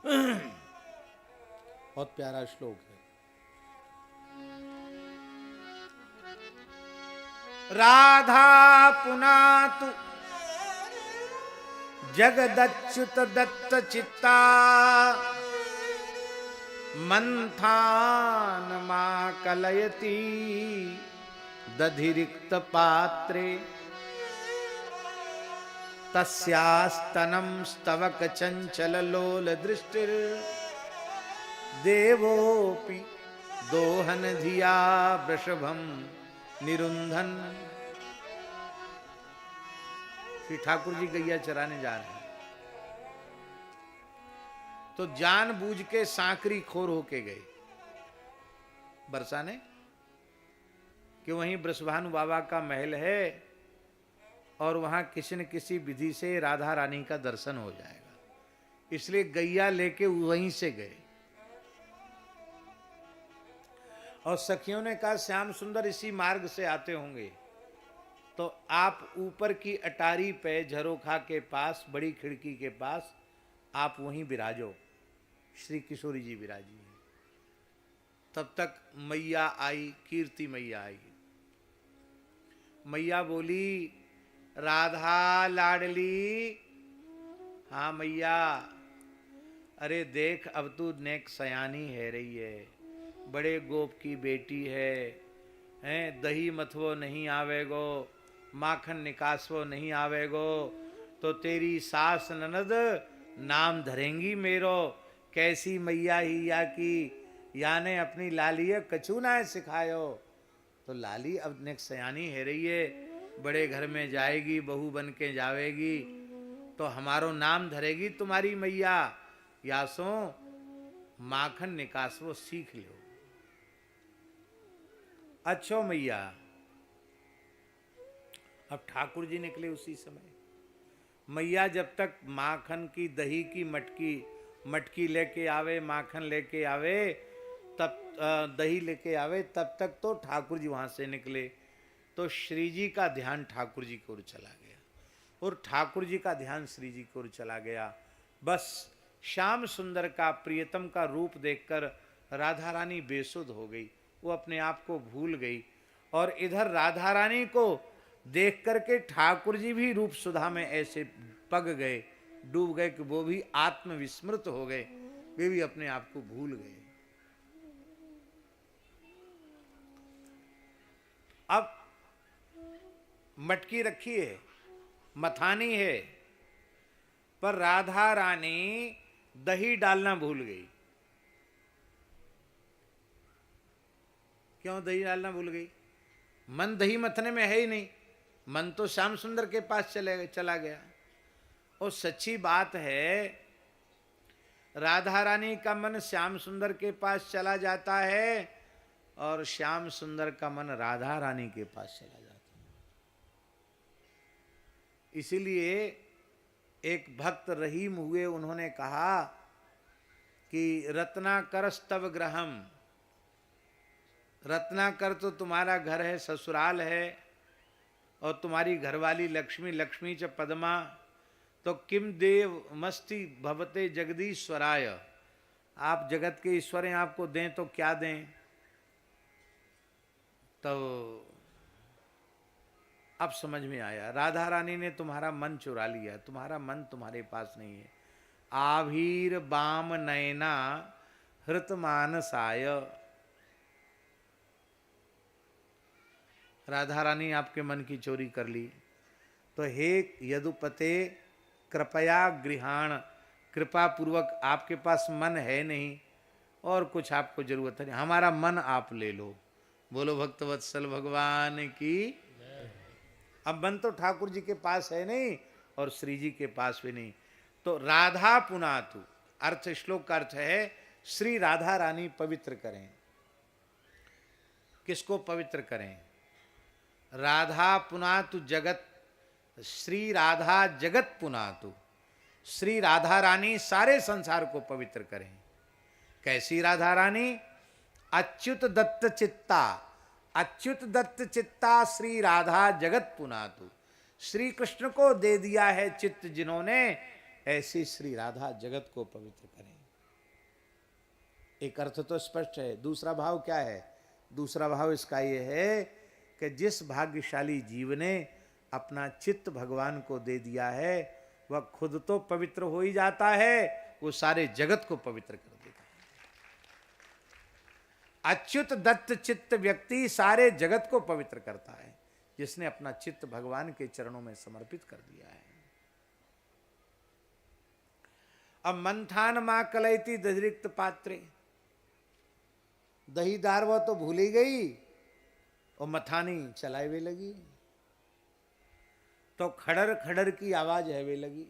बहुत प्यारा श्लोक है। राधा पुनातु जगदच्युत दत्त चित्ता मंथान मा कलयति दधिरिक्त पात्रे तस्यास्तनं स्तवक चंचल लोल दृष्टिर देवोपि दोहन धिया वृषभम निरुंधन। श्री ठाकुर जी गैया चराने जा रहे हैं तो जानबूझ के सांकरी खोर होके गए बरसाने कि वहीं बृषभानु बाबा का महल है और वहां किसी न किसी विधि से राधा रानी का दर्शन हो जाएगा, इसलिए गैया लेके वहीं से गए। और सखियों ने कहा श्याम सुंदर इसी मार्ग से आते होंगे तो आप ऊपर की अटारी पे झरोखा के पास बड़ी खिड़की के पास आप वहीं विराजो। श्री किशोरी जी विराजी हैं। तब तक मैया आई, कीर्ति मैया आई। मैया बोली राधा लाडली। हाँ मैया। अरे देख अब तू नेक सयानी है रही है, बड़े गोप की बेटी है, हैं दही मथवो नहीं आवेगो, माखन निकासवो नहीं आवेगो, तो तेरी सास ननद नाम धरेंगी मेरो। कैसी मैया ही या की याने अपनी लाली कछू ना सिखायो। तो लाली अब नेक सयानी है रही है, बड़े घर में जाएगी, बहू बन के जावेगी, तो हमारो नाम धरेगी तुम्हारी मैया। या सो माखन निकासवो सीख लो। अच्छो मैया। अब ठाकुर जी निकले उसी समय। मैया जब तक माखन की दही की मटकी लेके आवे, माखन लेके आवे, तब दही लेके आवे, तब तक तो ठाकुर जी वहां से निकले। तो श्री जी का ध्यान ठाकुर जी की ओर चला गया और ठाकुर जी का ध्यान श्री जी की ओर चला गया। बस श्याम सुंदर का प्रियतम का रूप देखकर राधा रानी बेसुध हो गई, वो अपने आप को भूल गई। और इधर राधा रानी को देख करके ठाकुर जी भी रूप सुधा में ऐसे पग गए, डूब गए कि वो भी आत्मविस्मृत हो गए, वे भी अपने आप को भूल गए। अब मटकी रखी है, मथानी है, पर राधा रानी दही डालना भूल गई। क्यों दही डालना भूल गई? मन दही मथने में है ही नहीं, मन तो श्याम सुंदर के पास चला गया। और सच्ची बात है, राधा रानी का मन श्याम सुंदर के पास चला जाता है और श्याम सुंदर का मन राधा रानी के पास चला जाता है। इसीलिए एक भक्त रहीम हुए, उन्होंने कहा कि रत्नाकर स्तव ग्रहम, रत्नाकर तो तुम्हारा घर है, ससुराल है, और तुम्हारी घरवाली लक्ष्मी, लक्ष्मी च पद्मा, तो किम देव मस्ति भवते जगदीश्वराय। आप जगत के ईश्वर हैं, आपको दें तो क्या दें। तो अब समझ में आया, राधा रानी ने तुम्हारा मन चुरा लिया, तुम्हारा मन तुम्हारे पास नहीं है। आभीर बाम नयना हृत मानसाय। राधा रानी आपके मन की चोरी कर ली। तो हे यदुपते कृपया गृहाण, कृपा पूर्वक, आपके पास मन है नहीं और कुछ आपको जरूरत है, हमारा मन आप ले लो। बोलो भक्तवत्सल भगवान की। अब मन तो ठाकुर जी के पास है नहीं और श्री जी के पास भी नहीं। तो राधा पुनातु, अर्थ श्लोक का अर्थ है श्री राधा रानी पवित्र करें। किसको पवित्र करें? राधा पुनातु जगत, श्री राधा जगत पुनातु, श्री राधा रानी सारे संसार को पवित्र करें। कैसी राधा रानी? अच्युत दत्त चित्ता, अच्युत दत्त चित्ता श्री राधा जगत पुनातु। श्री कृष्ण को दे दिया है चित्त जिन्होंने, ऐसी श्री राधा जगत को पवित्र करें। एक अर्थ तो स्पष्ट है। दूसरा भाव क्या है? दूसरा भाव इसका ये है कि जिस भाग्यशाली जीव ने अपना चित्त भगवान को दे दिया है वह खुद तो पवित्र हो ही जाता है, वो सारे जगत को पवित्र कर देता है। अच्युत दत्त चित्त व्यक्ति सारे जगत को पवित्र करता है, जिसने अपना चित्त भगवान के चरणों में समर्पित कर दिया है। अब मंथान मां कलयती दधिरिक्त पात्रे, दहीदार वह तो भूल ही गई और मथानी चलाए हुए लगी, तो खड़र खड़र की आवाज है वे लगी,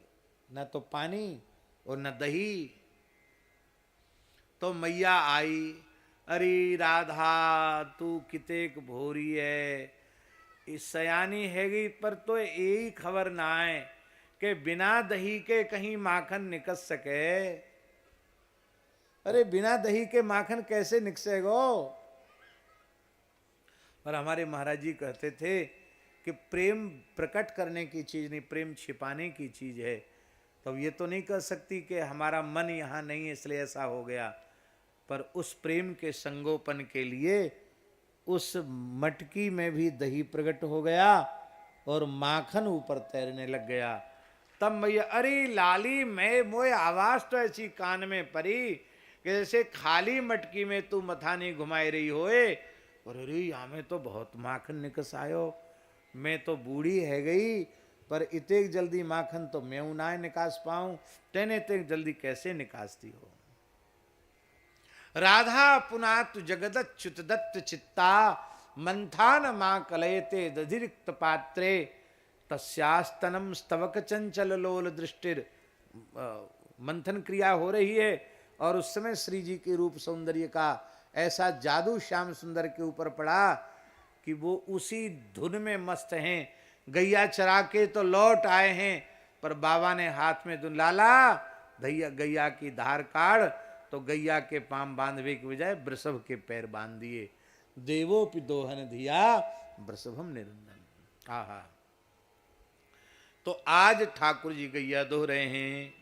न तो पानी और न दही। तो मैया आई, अरे राधा तू कितेक भोरी है, इस सयानी हैगी पर तो यही खबर ना है कि बिना दही के कहीं माखन निकल सके। अरे बिना दही के माखन कैसे निकसेगो? और हमारे महाराज जी कहते थे कि प्रेम प्रकट करने की चीज नहीं, प्रेम छिपाने की चीज है। तो ये तो नहीं कह सकती कि हमारा मन यहाँ नहीं है इसलिए ऐसा हो गया, पर उस प्रेम के संगोपन के लिए उस मटकी में भी दही प्रकट हो गया और माखन ऊपर तैरने लग गया। तब मैया, अरे लाली मैं मोए आवाज तो ऐसी कान में पड़ी कि जैसे खाली मटकी में तू मथानी घुमाई रही होए, और अरे यहाँ में तो बहुत माखन निकस आयो, मैं तो बूढ़ी है गई पर इतने जल्दी माखन तो मैं ना निकास पाऊं, तेने इतने जल्दी कैसे निकासती हो? राधा पुनातु जगदच्युत दत्त चित्ता मंथान मां कलयते दधिरिक्त पात्रे तस्यास्तनम स्तवक चंचल लोल दृष्टिर। मंथन क्रिया हो रही है और उस समय श्री जी के रूप सौंदर्य का ऐसा जादू श्याम सुंदर के ऊपर पड़ा कि वो उसी धुन में मस्त हैं। गैया चरा के तो लौट आए हैं, पर बाबा ने हाथ में धुन, लाला गैया की धार काढ़, तो गैया के पाम बांधवे के बजाय वृषभ के पैर बांध दिए। देवोपि दोहन धिया वृषभम निरंजन। आहा, तो आज ठाकुर जी गैया दो रहे हैं।